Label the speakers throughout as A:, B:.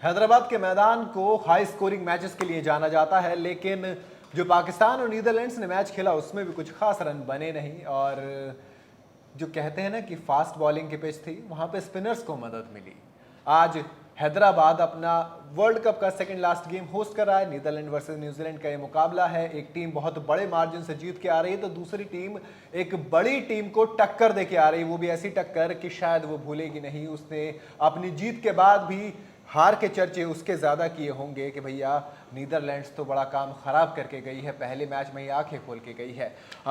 A: हैदराबाद के मैदान को हाई स्कोरिंग मैचेस के लिए जाना जाता है, लेकिन जो पाकिस्तान और नीदरलैंड्स ने मैच खेला उसमें भी कुछ खास रन बने नहीं। और जो कहते हैं ना कि फास्ट बॉलिंग की पिच थी, वहां पे स्पिनर्स को मदद मिली। आज हैदराबाद अपना वर्ल्ड कप का सेकंड लास्ट गेम होस्ट कर रहा है। नीदरलैंड वर्सेस न्यूजीलैंड का ये मुकाबला है। एक टीम बहुत बड़े मार्जिन से जीत के आ रही है, तो दूसरी टीम एक बड़ी टीम को टक्कर दे के आ रही है, वो भी ऐसी टक्कर कि शायद वो भूलेगी नहीं। उसने अपनी जीत के बाद भी हार के चर्चे उसके ज़्यादा किए होंगे कि भैया नीदरलैंड्स तो बड़ा काम ख़राब करके गई है, पहले मैच में ही आंखें खोल के गई है।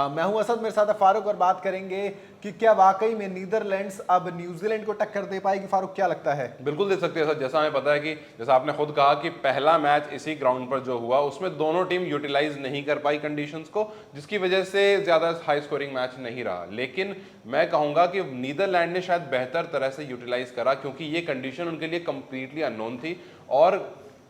A: मैं हूं असद, मेरे साथ है फारूक, और बात करेंगे कि क्या वाकई में नीदरलैंड्स अब न्यूजीलैंड को टक्कर दे पाएगी। फारूक, क्या लगता है?
B: बिल्कुल दे सकते हैं सर। जैसा हमें पता है कि जैसा आपने खुद कहा कि पहला मैच इसी ग्राउंड पर जो हुआ उसमें दोनों टीम यूटिलाइज नहीं कर पाई कंडीशंस को, जिसकी वजह से ज़्यादा हाई स्कोरिंग मैच नहीं रहा। लेकिन मैं कहूँगा कि नीदरलैंड ने शायद बेहतर तरह से यूटिलाइज करा, क्योंकि ये कंडीशन उनके लिए कंप्लीटली अननोन थी और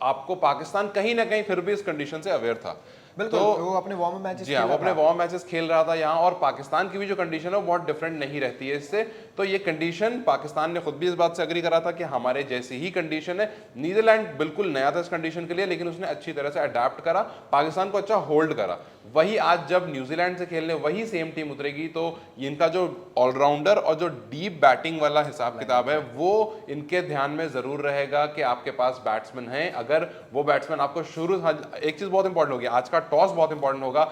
B: आपको पाकिस्तान कहीं ना कहीं फिर भी इस कंडीशन से अवेयर था।
A: बिल्कुल, तो वो अपने वार्म मैचेस
B: जी हाँ, वो अपने वार्म मैचेस खेल रहा था यहाँ, और पाकिस्तान की भी जो कंडीशन है वो बहुत डिफरेंट नहीं रहती है इससे। तो ये कंडीशन पाकिस्तान ने खुद भी इस बात से एग्री करा था कि हमारे जैसी ही कंडीशन है। नीदरलैंड बिल्कुल नया था इस कंडीशन के लिए, लेकिन उसने अच्छी तरह से अडेप्ट करा, पाकिस्तान को अच्छा होल्ड करा। वही आज जब न्यूजीलैंड से खेलने वही सेम टीम उतरेगी, तो इनका जो ऑलराउंडर और जो डीप बैटिंग वाला हिसाब किताब है वो इनके ध्यान में जरूर रहेगा कि आपके पास बैट्समैन हैं। अगर वो बैट्समैन आपको शुरू, एक चीज बहुत इंपॉर्टेंट होगी, आज का टॉस बहुत इंपॉर्टेंट होगा।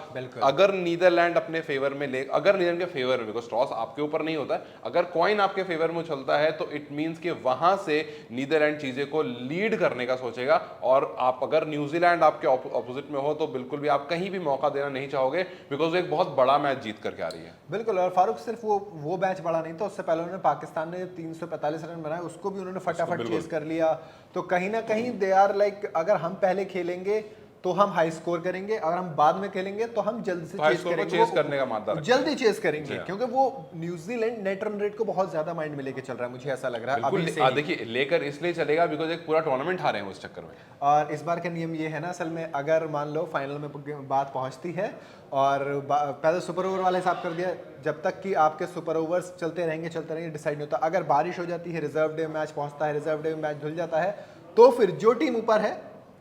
B: अगर नीदरलैंड अपने फेवर में ले, अगर नीदरलैंड के फेवर में, बिकॉज टॉस आपके ऊपर नहीं होता है, अगर कॉइन आपके फेवर में उछलता है तो इट मींस कि वहां से नीदरलैंड चीजें को लीड करने का सोचेगा। और आप अगर न्यूजीलैंड आपके ऑपोजिट में हो तो बिल्कुल भी आप कहीं भी मौका देना नहीं चाहोगे, बिकॉज एक बहुत बड़ा मैच जीत करके आ रही है।
A: बिल्कुल, और फारूक सिर्फ वो मैच बड़ा नहीं था, उससे पहले उन्होंने पाकिस्तान ने 345 रन बनाए, उसको भी उन्होंने फटाफट चेस कर लिया। तो कहीं ना कहीं दे आर लाइक, अगर हम पहले खेलेंगे तो हम हाई स्कोर करेंगे, अगर हम बाद में खेलेंगे तो हम जल्द से चेस करेंगे,
B: चेस करने का मादा
A: जल्दी चेस करेंगे, क्योंकि वो न्यूजीलैंड नेट रन रेट को बहुत ज्यादा माइंड में लेके चल रहा है, मुझे ऐसा लग रहा है अभी से।
B: देखिए, लेकर इसलिए चलेगा बिकॉज एक पूरा टूर्नामेंट हारे हैं उस चक्कर में।
A: और इस बार का नियम ये है ना, असल में अगर मान लो फाइनल में बात पहुंचती है और पहले सुपर ओवर वाला हिसाब कर दिया, जब तक कि आपके सुपर ओवर्स चलते रहेंगे डिसाइड नहीं होता। अगर बारिश हो जाती है, रिजर्व डे मैच पहुंचता है, रिजर्व डे मैच धुल जाता है, तो फिर जो टीम ऊपर है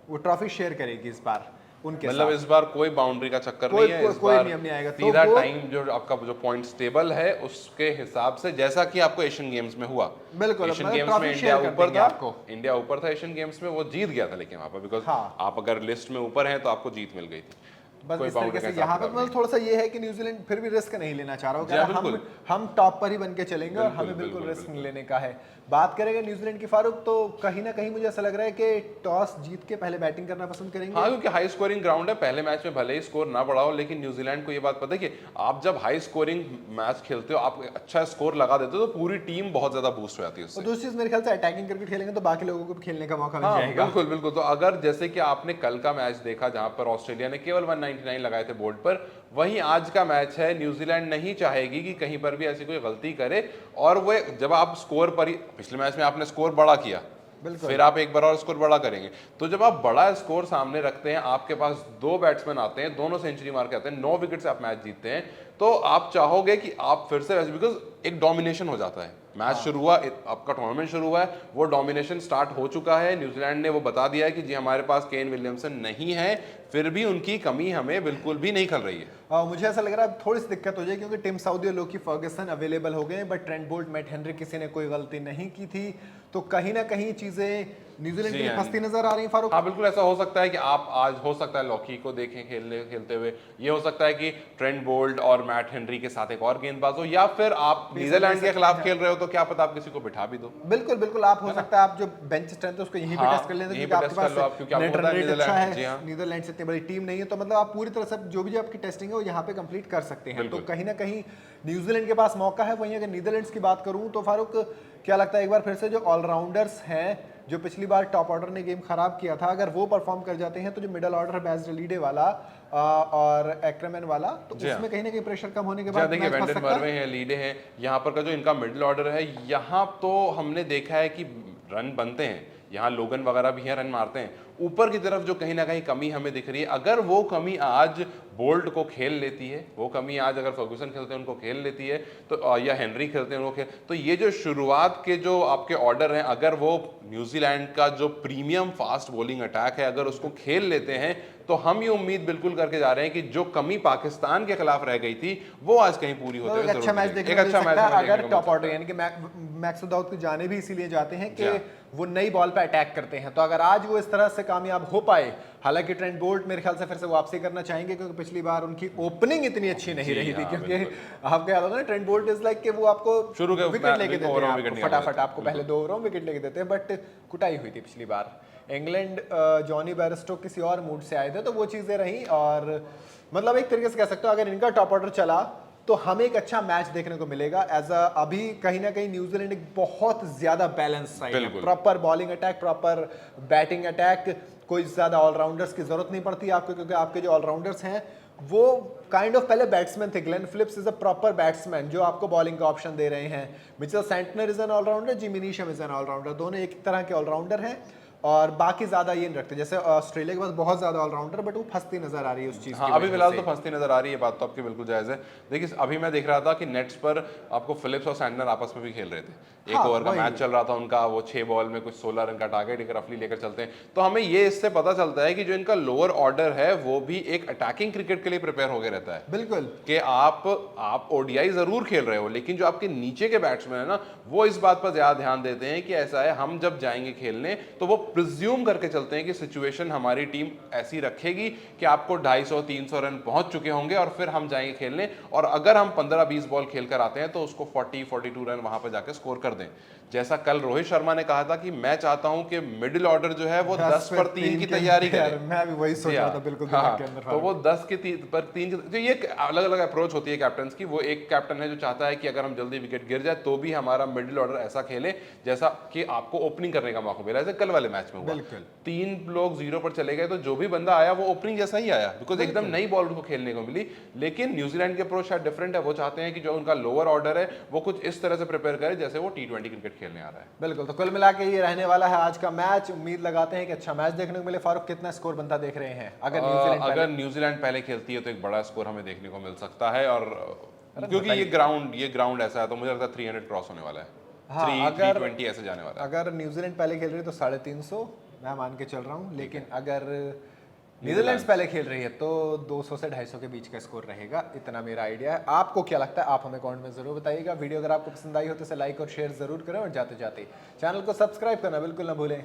A: वो ट्रॉफी शेयर करेगी इस बार उनके साथ।
B: मतलब इस बार कोई बाउंड्री का चक्कर नहीं है,
A: कोई नियम नहीं आएगा।
B: सीधा टाइम जो आपका जो पॉइंट्स टेबल है उसके हिसाब से, जैसा कि आपको एशियन गेम्स में हुआ।
A: बिल्कुल,
B: एशियन गेम्स में इंडिया ऊपर था एशियन गेम्स में, वो जीत गया था, लेकिन वहां पर बिकॉज आप अगर लिस्ट में ऊपर हैं तो आपको जीत मिल गई थी।
A: बस इस तरीके से यहाँ पे मतलब थोड़ा सा ये है कि न्यूजीलैंड फिर भी रिस्क नहीं लेना चाह रहा हो, हम टॉप पर ही बन के चलेंगे और हमें बिल्कुल रिस्क नहीं लेने का है। बात करेंगे न्यूजीलैंड की फारूक, तो कहीं ना कहीं मुझे ऐसा लग रहा है कि टॉस जीत के पहले बैटिंग करना पसंद करेंगे।
B: हाँ, क्योंकि हाई स्कोरिंग ग्राउंड है, पहले मैच में भले ही स्कोर ना बढ़ा हो, लेकिन न्यूजीलैंड को ये बात पता है कि आप जब हाई स्कोरिंग मैच खेलते हो, आप अच्छा स्कोर लगा देते हो, तो पूरी टीम बहुत ज्यादा बूस्ट हो जाती है उससे।
A: दूसरी चीज मेरे ख्याल से अटैकिंग क्रिकेट खेलेंगे तो बाकी लोगों को भी खेलने का मौका मिल जाएगा।
B: बिल्कुल बिल्कुल। तो अगर जैसे कि आपने कल का मैच देखा जहां पर ऑस्ट्रेलिया ने केवल 199 लगाए थे बोर्ड पर, वहीं आज का मैच है, न्यूजीलैंड नहीं चाहेगी कि कहीं पर भी ऐसी कोई गलती करे। और वो जब आप स्कोर पर ही, पिछले मैच में आपने स्कोर बड़ा किया, फिर आप एक बार और स्कोर बड़ा करेंगे, तो जब आप बड़ा स्कोर सामने रखते हैं, आपके पास दो बैट्समैन आते हैं, दोनों सेंचुरी मार के आते हैं, 9 विकेट से आप मैच जीतते हैं, तो आप चाहोगे कि आप फिर से, बिकॉज एक डोमिनेशन हो जाता है। मैच शुरू हुआ, आपका टूर्नामेंट शुरू हुआ है, वो डोमिनेशन स्टार्ट हो चुका है। न्यूजीलैंड ने वो बता दिया है कि जी हमारे पास केन विलियमसन नहीं है, फिर भी उनकी कमी हमें बिल्कुल भी नहीं खल रही है।
A: मुझे ऐसा लग रहा है थोड़ी सी दिक्कत हो जाए, क्योंकि टिम साउदी और लोकी फर्गसन अवेलेबल हो गए, but Trent Boult, Matt Henry किसी ने कोई गलती नहीं की थी, तो कहीं ना कहीं चीजें न्यूजीलैंड के लिए फंसती नजर आ रही है। फारूक,
B: हाँ बिल्कुल, ऐसा हो सकता है कि आप आज हो सकता है लॉकी को देखें खेलते हुए, ये हो सकता है कि ट्रेंट बोल्ट और मैट हेनरी के साथ एक और गेंदबाज हो, या फिर आप नीदरलैंड के खिलाफ खेल रहे हो तो क्या पता आप किसी को बिठा भी दो।
A: बिल्कुल बिल्कुल, आप हो सकता है आप जो बेंच स्ट्रेंथ है उसको यहीं पे टेस्ट कर लेते हैं, क्योंकि आपके पास नेट रन रेट अच्छा है, नीदरलैंड से इतनी बड़ी टीम नहीं है, तो मतलब आप पूरी तरह से जो भी आपकी टेस्टिंग है वो यहाँ पे कंप्लीट कर सकते हैं। तो कहीं ना कहीं न्यूजीलैंड के पास मौका है। वहीं अगर नीदरलैंड्स की बात करूं तो फारूक, क्या लगता है एक बार फिर से जो ऑलराउंडर्स हैं, जो पिछली बार टॉप ऑर्डर ने गेम खराब किया था, अगर वो परफॉर्म कर जाते हैं तो जो मिडल ऑर्डर है बैज़ वाला और एक्रेमैन वाला, तो उसमें कहीं ना कहीं प्रेशर कम होने के बाद
B: देखिए वेंडन मर्वे हैं, लीडे हैं, यहाँ पर का जो इनका मिडिल ऑर्डर है, यहाँ तो हमने देखा है कि रन बनते हैं, यहाँ लोगन वगैरह भी हैं, रन मारते हैं, ऊपर की तरफ जो कहीं ना कहीं कमी हमें दिख रही है, अगर वो कमी आज बोल्ट को खेल लेती है, वो कमी आज अगर फर्गूसन खेलते हैं उनको खेल लेती है, तो या हेनरी खेलते हैं उनको खेल, तो ये जो शुरुआत के जो आपके ऑर्डर हैं, अगर वो न्यूजीलैंड का जो प्रीमियम फास्ट बॉलिंग अटैक है अगर उसको खेल लेते हैं, तो हम ये उम्मीद बिल्कुल करके जा रहे हैं कि जो कमी पाकिस्तान के खिलाफ रह गई थी वो आज कहीं पूरी होते हुए
A: एक अच्छा मैच देखने को मिल सकता है अगर टॉप ऑर्डर यानी कि मैक्सवेल दाऊद को जाने भी इसीलिए जाते हैं कि वो नई बॉल पे अटैक करते हैं। तो अगर आज वो इस तरह से कामयाब हो पाए, हालांकि ट्रेंट बोल्ट मेरे ख्याल से फिर से वापसी करना चाहेंगे क्योंकि पिछली बार उनकी ओपनिंग इतनी अच्छी नहीं रही थी, क्योंकि आपके याद होगा ना ट्रेंट बोल्ट इज लाइक कि वो आपको विकेट लेके देते हैं, फटाफट आपको पहले 2 ओवरों में विकेट लेके देते हैं, बट कुटाई हुई थी पिछली बार। इंग्लैंड जॉनी बेयरस्टो किसी और मूड से आए थे तो वो चीज़ें रहीं, और मतलब एक तरीके से कह सकते हो अगर इनका टॉप ऑर्डर चला तो हमें एक अच्छा मैच देखने को मिलेगा। अभी कहीं ना कहीं न्यूजीलैंड एक बहुत ज्यादा बैलेंस साइड है, proper bowling attack, proper batting attack, कोई ज्यादा ऑलराउंडर्स की जरूरत नहीं पड़ती आपको, क्योंकि आपके जो ऑलराउंडर्स हैं वो काइंड ऑफ पहले बैट्समैन थे। Glenn Phillips is a proper batsman जो आपको बॉलिंग का ऑप्शन दे रहे हैं। Mitchell Santner is an allrounder, Jimmy Neesham is an allrounder, दोनों एक तरह के ऑलराउंडर हैं और बाकी ज्यादा ये नहीं रखते। जैसे ऑस्ट्रेलिया के पास बहुत ज्यादा ऑलराउंडर, बट वो फंसती नजर आ रही है उस चीज
B: हाँ, अभी फिलहाल तो फंसती नजर आ रही है, बात तो आपकी बिल्कुल जायज है। देखिए अभी मैं देख रहा था कि नेट्स पर आपको फिलिप्स और सैंटनर आपस में भी खेल रहे थे, एक ओवर का मैच चल रहा था उनका, वो 6 बॉल में कुछ 16 रन का टारगेट एक रफली लेकर चलते हैं। तो हमें ये इससे पता चलता है कि जो इनका लोअर ऑर्डर है वो भी एक अटैकिंग क्रिकेट के लिए प्रिपेयर होकर रहता है।
A: बिल्कुल
B: कि आप ओडीआई जरूर खेल रहे हो, लेकिन जो आपके नीचे के बैट्समैन है ना, वो इस बात पर ज्यादा ध्यान देते हैं कि ऐसा है हम जब जाएंगे खेलने तो वो प्रिज्यूम करके चलते हैं कि सिचुएशन हमारी टीम ऐसी रखेगी कि आपको 250-300 रन पहुंच चुके होंगे और फिर हम जाएंगे खेलने, और अगर हम 15-20 बॉल खेलकर आते हैं तो उसको 40-42 रन वहां पर जाकर स्कोर कर दें। जैसा कल रोहित शर्मा ने कहा था कि मैं चाहता हूं कि मिडिल ऑर्डर जो है वो 10 पर 3 की तैयारी करे।
A: मैं भी वही सोच रहा था बिल्कुल दिमाग के अंदर।
B: तो वो 10 के 3 पर 3 तो ये अलग अलग अप्रोच होती है कैप्टन की। वो एक कैप्टन है जो चाहता है कि अगर हम जल्दी विकेट गिर जाए तो भी हमारा मिडिल ऑर्डर ऐसा खेले जैसा कि आपको ओपनिंग करने का मौका मिला, जैसे कल वाले मैच में हुआ। 3 लोग 0 पर चले गए तो जो भी बंदा आया वो ओपनिंग जैसा ही आया, बिकॉज एकदम नई बॉल उनको खेलने को मिली। लेकिन न्यूजीलैंड के अप्रोच शायद डिफरेंट है, वो चाहते हैं कि जो उनका लोअर ऑर्डर है वो कुछ इस तरह से प्रिपेयर करे जैसे वो T20 क्रिकेट खेलने आ रहा है।
A: बिल्कुल, तो कुल मिला के ये रहने वाला है आज का मैच। उम्मीद लगाते हैं कि अच्छा मैच देखने को मिले। फारूक, कितना स्कोर बनता देख रहे हैं
B: अगर न्यूजीलैंड पहले खेलती है तो एक बड़ा स्कोर हमें देखने को मिल सकता है, और क्योंकि ये ग्राउंड ऐसा है तो मुझे लगता है 300 क्रॉस होने वाला है।
A: हाँ,
B: 320 ऐसे जाने वाला है।
A: अगर न्यूजीलैंड पहले खेल रही है तो 350 मैं मान के चल रहा हूँ, लेकिन अगर नीदरलैंड्स पहले खेल रही है तो 200 से 250 के बीच का स्कोर रहेगा, इतना मेरा आइडिया है। आपको क्या लगता है आप हमें कमेंट में जरूर बताइएगा। वीडियो अगर आपको पसंद आई हो तो इसे लाइक और शेयर जरूर करें, और जाते जाते चैनल को सब्सक्राइब करना बिल्कुल ना भूलें।